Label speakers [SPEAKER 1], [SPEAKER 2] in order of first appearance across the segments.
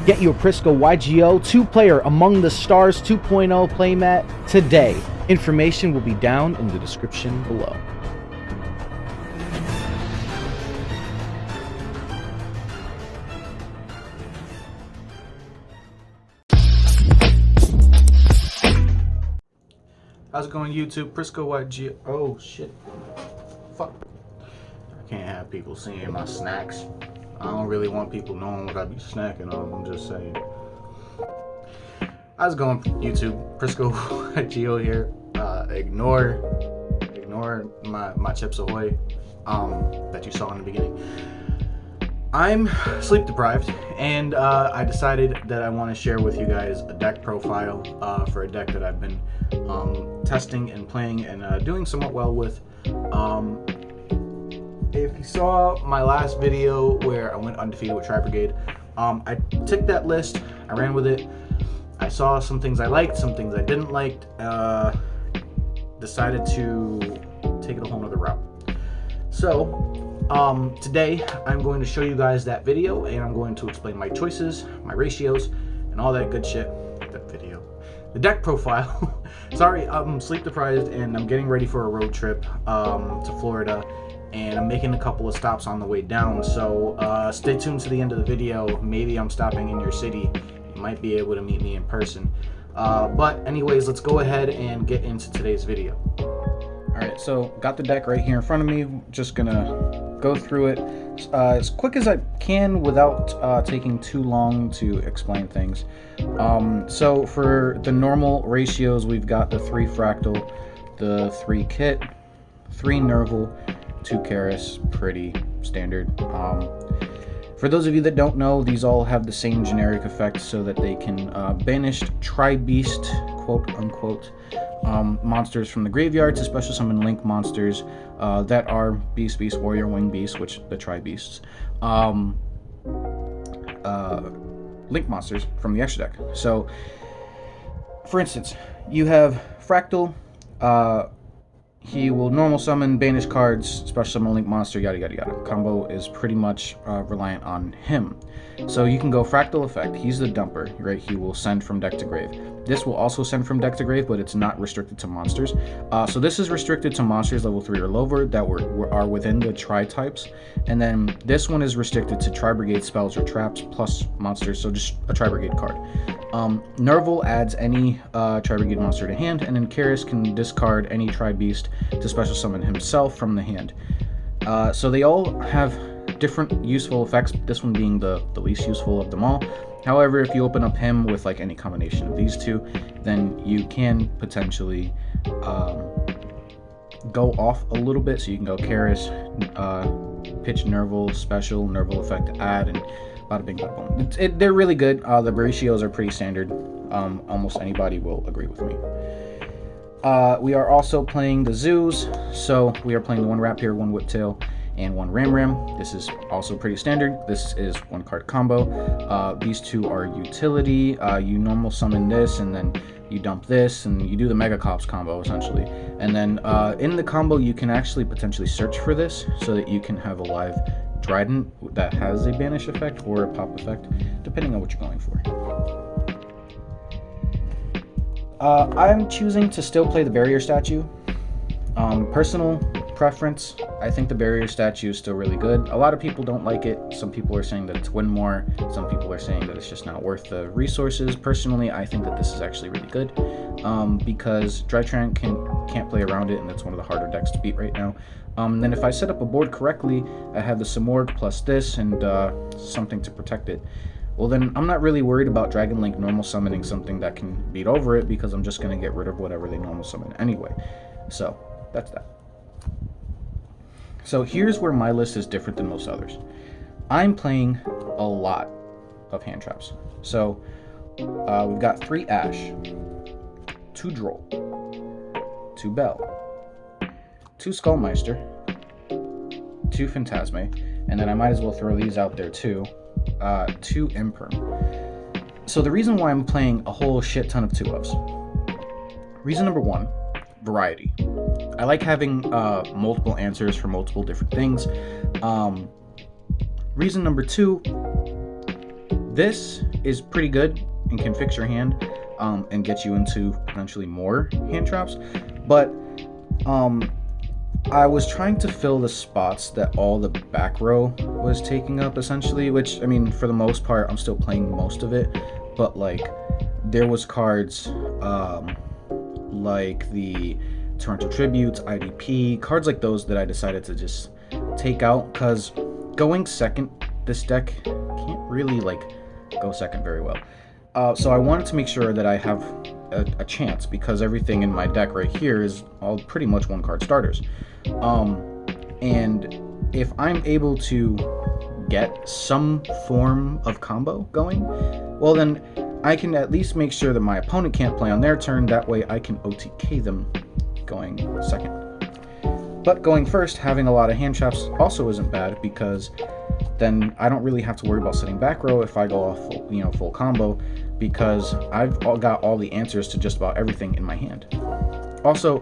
[SPEAKER 1] Get your Prisco YGO 2-player Among the Stars 2.0 playmat today. Information will be down in the description below.
[SPEAKER 2] How's it going, YouTube? Prisco YG. Oh shit. Fuck. I can't have people seeing my snacks. I don't really want people knowing what I be snacking on. I'm just saying. How's it going, YouTube? Prisco YGO here. Ignore my Chips Ahoy that you saw in the beginning. I'm sleep deprived, and I decided that I want to share with you guys a deck profile for a deck that I've been testing and playing and doing somewhat well with. If you saw my last video where I went undefeated with Tri-brigade, I took that list, I ran with it, I saw some things I liked, some things I didn't like, decided to take it a whole nother route. So today I'm going to show you guys that video, and I'm going to explain my choices, my ratios, and all that good shit. That video, the deck profile. Sorry, I'm sleep deprived and I'm getting ready for a road trip to Florida, and I'm making a couple of stops on the way down, so stay tuned to the end of the video. Maybe I'm stopping in your city. You might be able to meet me in person, but anyways, let's go ahead and get into today's video. Alright, so got the deck right here in front of me. Just gonna go through it as quick as I can without taking too long to explain things. So for the normal ratios, we've got the 3 Fractal, the 3 Kit, 3 Nerval, 2 Karis, pretty standard. For those of you that don't know, these all have the same generic effect so that they can banish Tri-beast, quote unquote, monsters from the graveyard to special summon Link monsters that are Beast, Warrior, Wing Beast, which the Tri-beasts, Link monsters from the extra deck. So, for instance, you have Fractal. He will normal summon, banish cards, special summon Link monster, yada yada yada. Combo is pretty much reliant on him. So you can go Fractal effect. He's the dumper, right? He will send from deck to grave. This will also send from deck to grave, but it's not restricted to monsters. So this is restricted to monsters level 3 or lower that are within the tri-types. And then this one is restricted to Tri-brigade spells or traps plus monsters, so just a Tri-brigade card. Nerval adds any Tri-brigade monster to hand, and then Karis can discard any Tri-beast to special summon himself from the hand. So they all have different useful effects, this one being the least useful of them all. However, if you open up him with like any combination of these two, then you can potentially go off a little bit. So you can go Karis, pitch Nerval, special Nerval effect add, and bada bing bada boom. They're really good. The ratios are pretty standard. Almost anybody will agree with me. We are also playing the zoos, so we are playing the 1 Rapier, 1 Whiptail, and 1 Ram. This is also pretty standard. This is 1 card combo. These two are utility. You normal summon this, and then you dump this, and you do the Mega Cops combo essentially. And then in the combo, you can actually potentially search for this so that you can have a live Trident that has a banish effect or a pop effect, depending on what you're going for. I'm choosing to still play the barrier statue. Personal preference, I think the barrier statue is still really good. A lot of people don't like it. Some people are saying that it's win more. Some people are saying that it's just not worth the resources. Personally, I think that this is actually really good because Drytran can't play around it, and it's one of the harder decks to beat right now. Then if I set up a board correctly, I have the Samorg plus this and something to protect it. Well, then I'm not really worried about Dragon Link normal summoning something that can beat over it, because I'm just going to get rid of whatever they normal summon anyway. So that's that. So here's where my list is different than most others. I'm playing a lot of hand traps. So we've got 3 Ash, 2 Droll, 2 Bell, 2 Skullmeister, 2 Phantasme, and then I might as well throw these out there too. 2 Imperm. So the reason why I'm playing a whole shit ton of 2-ofs. Reason number 1, variety. I like having multiple answers for multiple different things. Reason number 2, this is pretty good and can fix your hand and get you into potentially more hand traps. But I was trying to fill the spots that all the back row was taking up, essentially, which, I mean, for the most part, I'm still playing most of it, but, like, there was cards, like the Torrential Tributes, IDP, cards like those that I decided to just take out, because going second, this deck can't really, like, go second very well. So I wanted to make sure that I have a chance, because everything in my deck right here is all pretty much one card starters. And if I'm able to get some form of combo going, well then I can at least make sure that my opponent can't play on their turn. That way I can OTK them going second. But going first, having a lot of hand traps also isn't bad, because then I don't really have to worry about setting back row if I go off full, full combo, because I've got all the answers to just about everything in my hand. Also,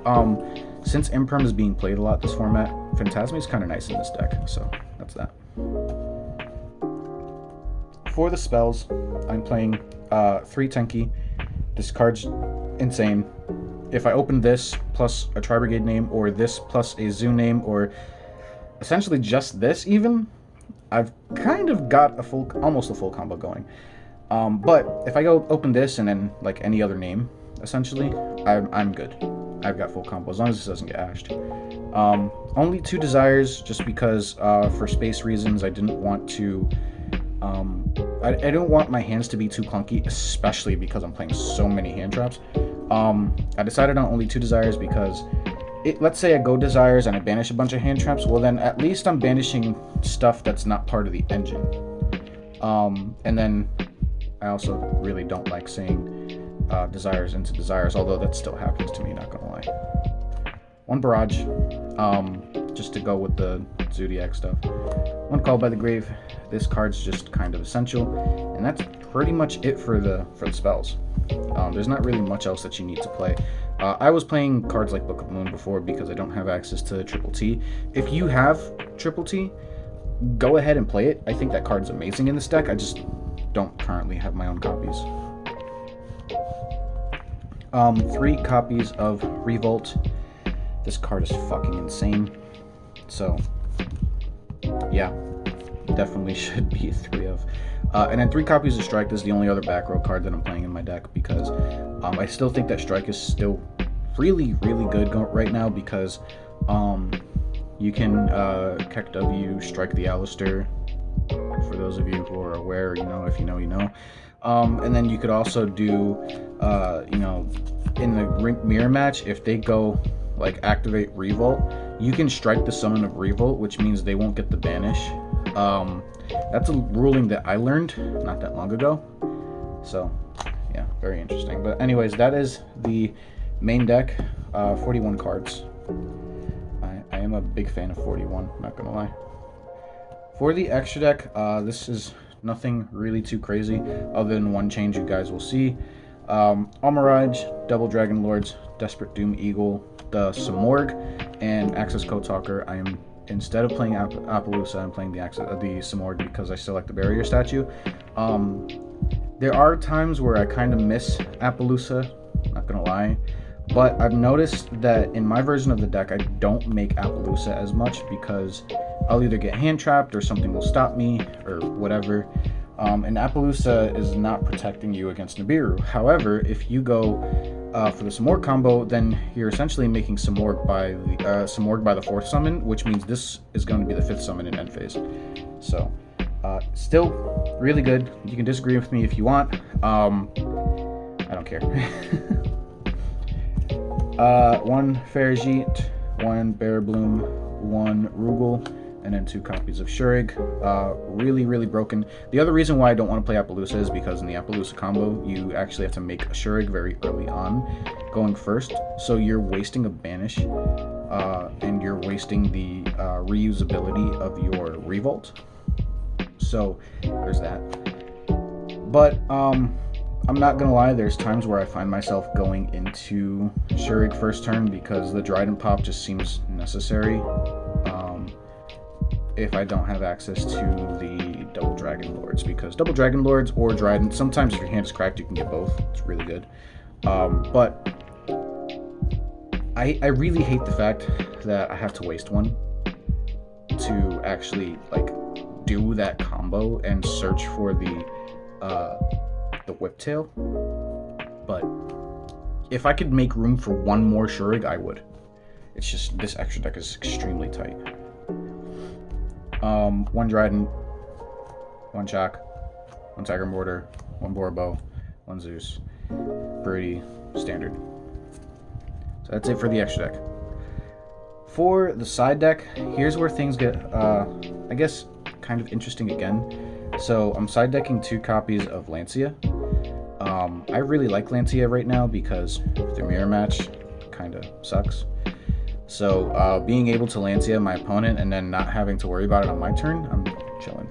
[SPEAKER 2] since Imperm is being played a lot this format, Phantasma is kind of nice in this deck, so that's that. For the spells, I'm playing 3 Tenki. This card's insane. If I open this plus a Tri-brigade name, or this plus a Zoo name, or essentially just this even, I've kind of got almost a full combo going. But if I go open this and then like any other name, essentially, I'm good. I've got full combo as long as this doesn't get ashed. Only 2 desires, just because for space reasons I didn't want to. I don't want my hands to be too clunky, especially because I'm playing so many hand traps. I decided on only 2 desires because let's say I go desires and I banish a bunch of hand traps, well then at least I'm banishing stuff that's not part of the engine. And then I also really don't like saying desires into desires, although that still happens to me, not gonna lie. 1 barrage, just to go with the Zodiac stuff. 1 call by the grave. This card's just kind of essential, and that's pretty much it for the spells. There's not really much else that you need to play. I was playing cards like Book of Moon before because I don't have access to Triple T. If you have Triple T, go ahead and play it. I think that card's amazing in this deck. I just don't currently have my own copies. 3 copies of Revolt. This card is fucking insane. So, yeah, definitely should be 3 of. And then 3 copies of Strike. This is the only other back row card that I'm playing in my deck, because I still think that Strike is still really, really good right now, because you can Keck W, Strike the Alistair, for those of you who are aware, if you know, you know. And then you could also do, in the mirror match, if they go, like, activate Revolt, you can strike the summon of Revolt, which means they won't get the banish. That's a ruling that I learned not that long ago. So, yeah, very interesting. But anyways, that is the main deck, 41 cards. I am a big fan of 41, not gonna lie. For the extra deck, this is nothing really too crazy, other than 1 change you guys will see. Almirage, Double Dragon Lords, Desperate Doom Eagle, the Samorg, and Access Code Talker. I am, instead of playing Apollousa, I'm playing the Samorg because I still like the barrier statue. There are times where I kind of miss Apollousa, not gonna lie, but I've noticed that in my version of the deck, I don't make Apollousa as much because I'll either get hand trapped or something will stop me or whatever. And Apollousa is not protecting you against Nibiru. However, if you go for the Samorg combo, then you're essentially making Samorg by the 4th summon, which means this is going to be the 5th summon in end phase. So, still really good. You can disagree with me if you want. I don't care. 1 Ferrigit, 1 Barabloom, 1 Rugal, and then 2 copies of Shurig. Really, really broken. The other reason why I don't want to play Apollousa is because in the Apollousa combo, you actually have to make a Shurig very early on, going first. So you're wasting a banish, and you're wasting the reusability of your Revolt. So there's that. But I'm not gonna lie, there's times where I find myself going into Shurig first turn because the Dryden pop just seems necessary.
[SPEAKER 3] if I don't have access to the double Dragon Lords, because double Dragon Lords or Dryden, sometimes if your hand is cracked, you can get both. It's really good. But I really hate the fact that I have to waste one to actually like do that combo and search for the Whiptail. But if I could make room for one more Shurig, I would. It's just this extra deck is extremely tight. One Dryden, one Shock, one Tiger Mortar, one Borbo, one Zeus, Brody, standard. So that's it for the extra deck. For the side deck, here's where things get, I guess, kind of interesting again. So I'm side decking 2 copies of Lancia. I really like Lancia right now because the mirror match kind of sucks. So being able to Lancia my opponent and then not having to worry about it on my turn, I'm chilling.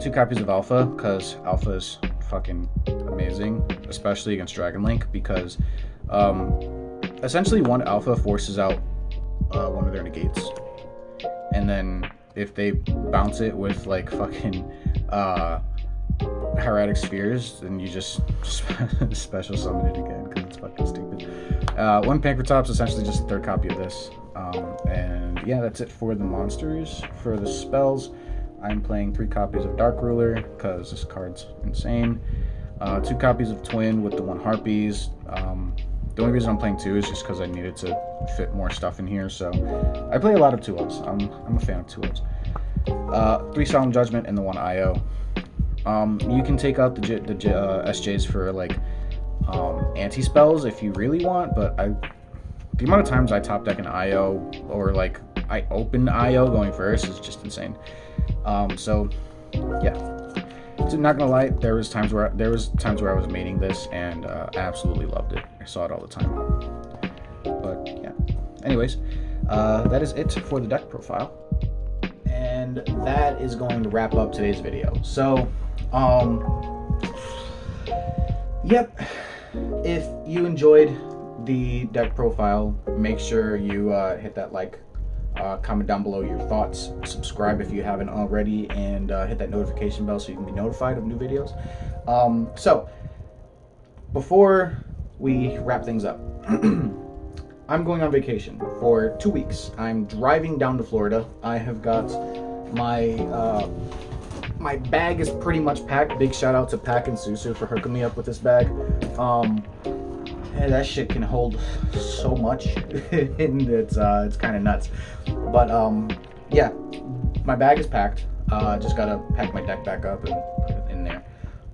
[SPEAKER 3] 2 copies of Alpha, because Alpha is fucking amazing, especially against Dragon Link, because essentially one Alpha forces out one of their negates, and then if they bounce it with like fucking Hieratic Spheres, then you just special summon it again because it's fucking stupid. One Pankratops, essentially just a 3rd copy of this. And yeah, that's it for the monsters. For the spells, I'm playing 3 copies of Dark Ruler because this card's insane. 2 copies of Twin with the 1 Harpies. The only reason I'm playing 2 is just because I needed to fit more stuff in here. So I play a lot of 2-Os. I'm a fan of 2-Os. 3 Solemn Judgment and the 1 IO. You can take out the SJs for like anti-spells if you really want, but the amount of times I top deck an IO or like I open IO going first is just insane. So yeah, so not gonna lie, there was times where I was maining this and absolutely loved it. I saw it all the time. But yeah, anyways, that is it for the deck profile, and that is going to wrap up today's video. So yep, if you enjoyed the deck profile, make sure you hit that like, comment down below your thoughts, subscribe if you haven't already, and hit that notification bell so you can be notified of new videos. So before we wrap things up, I'm going on vacation for 2 weeks. I'm driving down to Florida. I have got my bag is pretty much packed. Big shout out to Pack and Susu for hooking me up with this bag. And that shit can hold so much, and it's kind of nuts. But yeah, my bag is packed. Just gotta pack my deck back up and put it in there.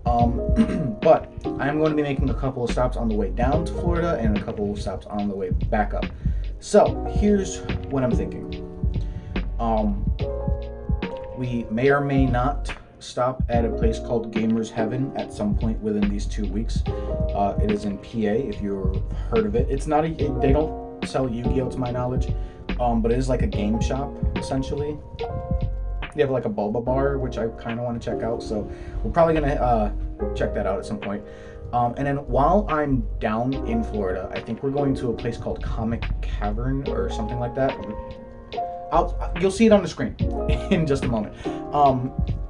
[SPEAKER 3] But I'm going to be making a couple of stops on the way down to Florida and a couple of stops on the way back up. So here's what I'm thinking. We may or may not stop at a place called Gamers Heaven at some point within these 2 weeks. It is in PA, if you've heard of it. It's not they don't sell Yu-Gi-Oh to my knowledge, but it is like a game shop essentially. They have like a Bulba bar, which I kind of want to check out, so we're probably gonna check that out at some point. And then while I'm down in Florida, I think we're going to a place called Comic Cavern or something like that. You'll see it on the screen in just a moment.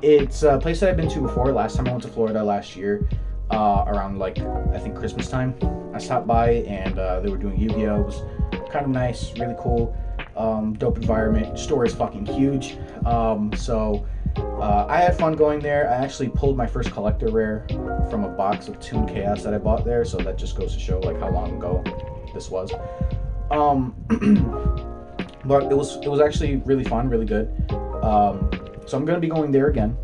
[SPEAKER 3] It's a place that I've been to before. Last time I went to Florida last year, around like I think Christmas time, I stopped by and they were doing Yu-Gi-Oh. It was kind of nice, really cool, dope environment. Store is fucking huge. So I had fun going there. I actually pulled my first collector rare from a box of Toon Chaos that I bought there, so that just goes to show like how long ago this was. But it was actually really fun, really good. So I'm gonna be going there again.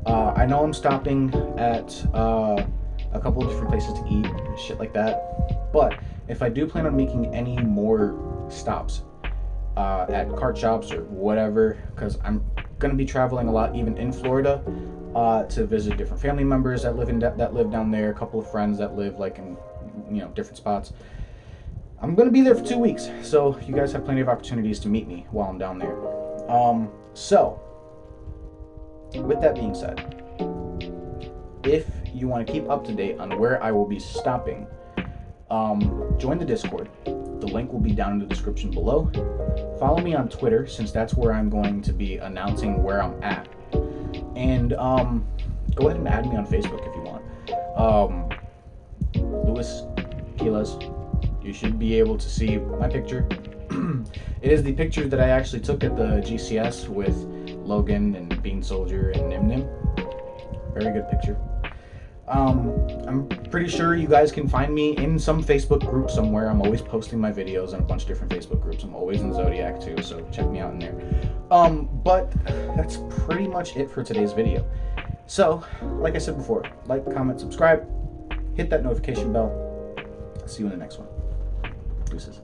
[SPEAKER 3] I know I'm stopping at a couple of different places to eat and shit like that. But if I do plan on making any more stops at card shops or whatever, because I'm gonna be traveling a lot, even in Florida, to visit different family members that live down there, a couple of friends that live like in different spots. I'm gonna be there for 2 weeks, so you guys have plenty of opportunities to meet me while I'm down there. So with that being said, if you want to keep up to date on where I will be stopping, join the Discord.
[SPEAKER 2] The link will be down in the description below. Follow me on Twitter, since that's where I'm going to be announcing where I'm at. And go ahead and add me on Facebook if you want. Luis Quiles, you should be able to see my picture. It is the picture that I actually took at the GCS with Logan and Bean Soldier and Nim Nim. Very good picture. I'm pretty sure you guys can find me in some Facebook group somewhere. I'm always posting my videos in a bunch of different Facebook groups. I'm always in Zodiac too, so check me out in there. But that's pretty much it for today's video. So, like I said before, like, comment, subscribe, hit that notification bell. I'll see you in the next one. Deuces.